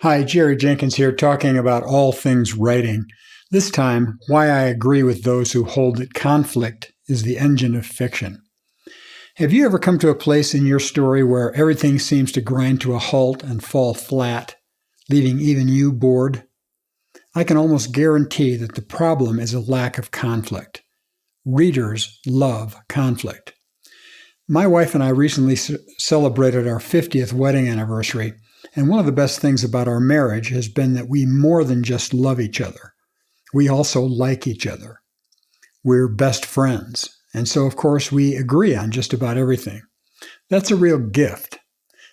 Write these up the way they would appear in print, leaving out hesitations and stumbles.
Hi, Jerry Jenkins here, talking about all things writing. This time, why I agree with those who hold that conflict is the engine of fiction. Have you ever come to a place in your story where everything seems to grind to a halt and fall flat, leaving even you bored? I can almost guarantee that the problem is a lack of conflict. Readers love conflict. My wife and I recently celebrated our 50th wedding anniversary, and one of the best things about our marriage has been that we more than just love each other. We also like each other. We're best friends, and so of course we agree on just about everything. That's a real gift.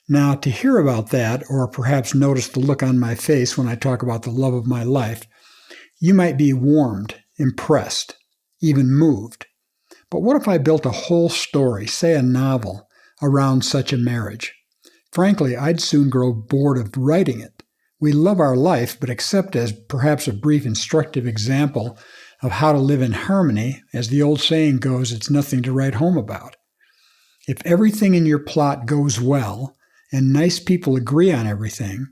Now, to hear about that, or perhaps notice the look on my face when I talk about the love of my life, you might be warmed, impressed, even moved. But what if I built a whole story, say a novel, around such a marriage? Frankly, I'd soon grow bored of writing it. We love our life, but except as perhaps a brief instructive example of how to live in harmony, as the old saying goes, it's nothing to write home about. If everything in your plot goes well, and nice people agree on everything,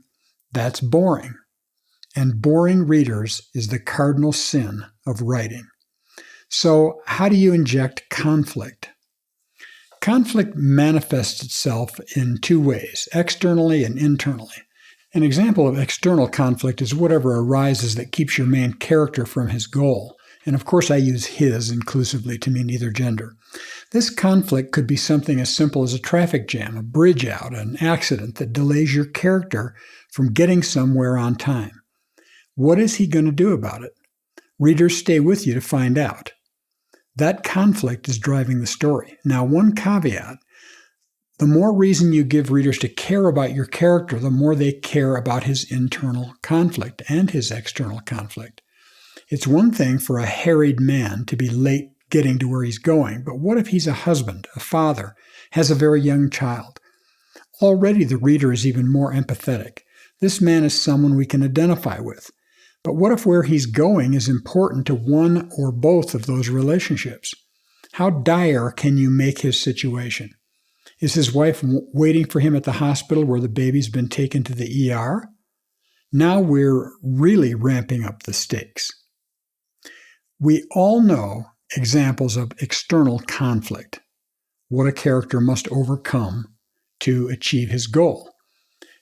that's boring. And boring readers is the cardinal sin of writing. So, how do you inject conflict? Conflict manifests itself in two ways, externally and internally. An example of external conflict is whatever arises that keeps your main character from his goal. And of course, I use his inclusively to mean either gender. This conflict could be something as simple as a traffic jam, a bridge out, an accident that delays your character from getting somewhere on time. What is he going to do about it? Readers, stay with you to find out. That conflict is driving the story. Now, one caveat: the more reason you give readers to care about your character, the more they care about his internal conflict and his external conflict. It's one thing for a harried man to be late getting to where he's going, but what if he's a husband, a father, has a very young child? Already the reader is even more empathetic. This man is someone we can identify with. But what if where he's going is important to one or both of those relationships? How dire can you make his situation? Is his wife waiting for him at the hospital where the baby's been taken to the ER? Now we're really ramping up the stakes. We all know examples of external conflict, what a character must overcome to achieve his goal.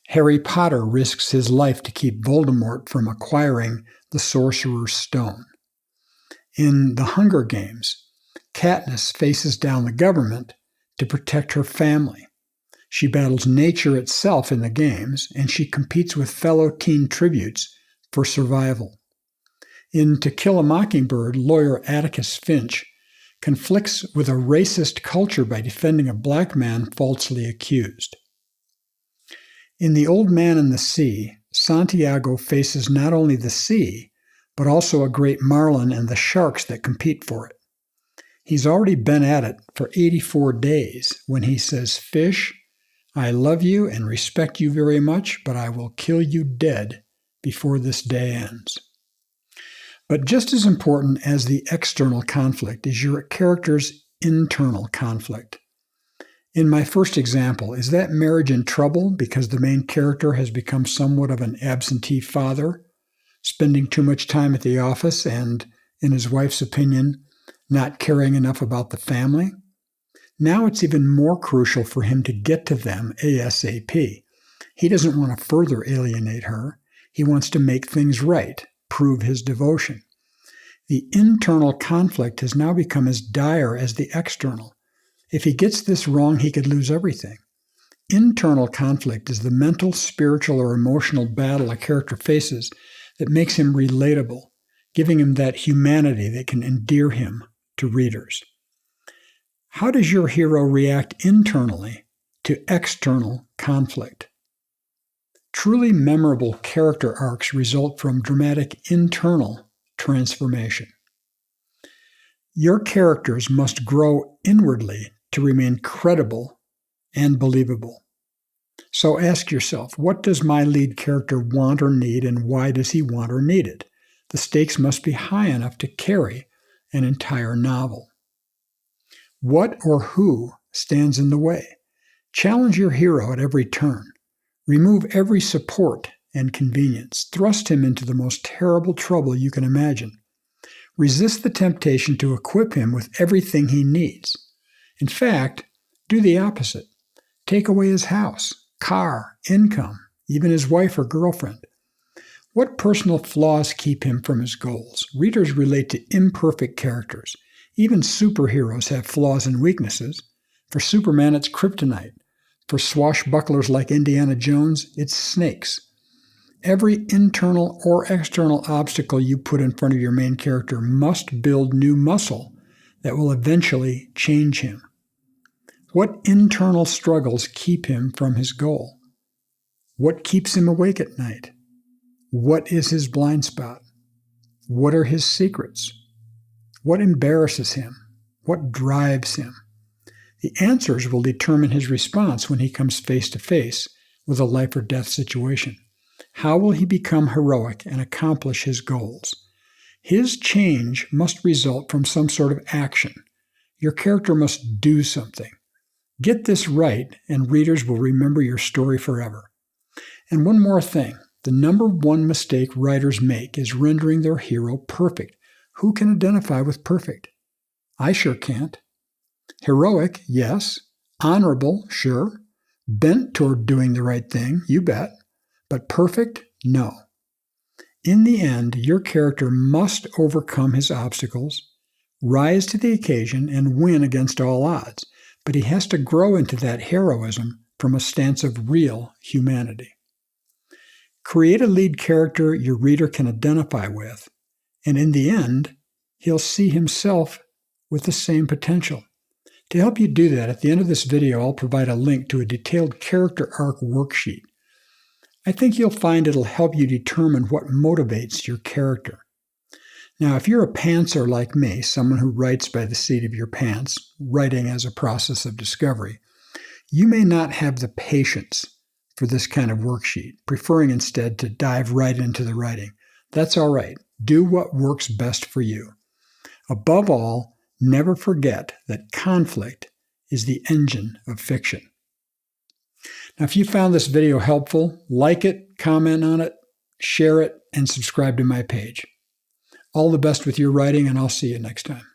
Harry Potter risks his life to keep Voldemort from acquiring the Sorcerer's Stone. In The Hunger Games, Katniss faces down the government to protect her family. She battles nature itself in the games, and she competes with fellow teen tributes for survival. In To Kill a Mockingbird, lawyer Atticus Finch conflicts with a racist culture by defending a black man falsely accused. In The Old Man and the Sea, Santiago faces not only the sea, but also a great marlin and the sharks that compete for it. He's already been at it for 84 days when he says, "Fish, I love you and respect you very much, but I will kill you dead before this day ends." But just as important as the external conflict is your character's internal conflict. In my first example, is that marriage in trouble because the main character has become somewhat of an absentee father, spending too much time at the office and, in his wife's opinion, not caring enough about the family? Now it's even more crucial for him to get to them ASAP. He doesn't want to further alienate her. He wants to make things right, prove his devotion. The internal conflict has now become as dire as the external. If he gets this wrong, he could lose everything. Internal conflict is the mental, spiritual, or emotional battle a character faces that makes him relatable, giving him that humanity that can endear him to readers. How does your hero react internally to external conflict? Truly memorable character arcs result from dramatic internal transformation. Your characters must grow inwardly to remain credible and believable. So ask yourself, what does my lead character want or need, and why does he want or need it? The stakes must be high enough to carry an entire novel. What or who stands in the way? Challenge your hero at every turn. Remove every support and convenience. Thrust him into the most terrible trouble you can imagine. Resist the temptation to equip him with everything he needs. In fact, do the opposite. Take away his house, car, income, even his wife or girlfriend. What personal flaws keep him from his goals? Readers relate to imperfect characters. Even superheroes have flaws and weaknesses. For Superman, it's kryptonite. For swashbucklers like Indiana Jones, it's snakes. Every internal or external obstacle you put in front of your main character must build new muscle that will eventually change him. What internal struggles keep him from his goal? What keeps him awake at night? What is his blind spot? What are his secrets? What embarrasses him? What drives him? The answers will determine his response when he comes face to face with a life or death situation. How will he become heroic and accomplish his goals? His change must result from some sort of action. Your character must do something. Get this right, and readers will remember your story forever. And one more thing. The number one mistake writers make is rendering their hero perfect. Who can identify with perfect? I sure can't. Heroic, yes. Honorable, sure. Bent toward doing the right thing, you bet. But perfect, no. In the end, your character must overcome his obstacles, rise to the occasion, and win against all odds. But he has to grow into that heroism from a stance of real humanity. Create a lead character your reader can identify with, and in the end, he'll see himself with the same potential. To help you do that, at the end of this video, I'll provide a link to a detailed character arc worksheet. I think you'll find it'll help you determine what motivates your character. Now, if you're a pantser like me, someone who writes by the seat of your pants, writing as a process of discovery, you may not have the patience for this kind of worksheet, preferring instead to dive right into the writing. That's all right. Do what works best for you. Above all, never forget that conflict is the engine of fiction. Now, if you found this video helpful, like it, comment on it, share it, and subscribe to my page. All the best with your writing, and I'll see you next time.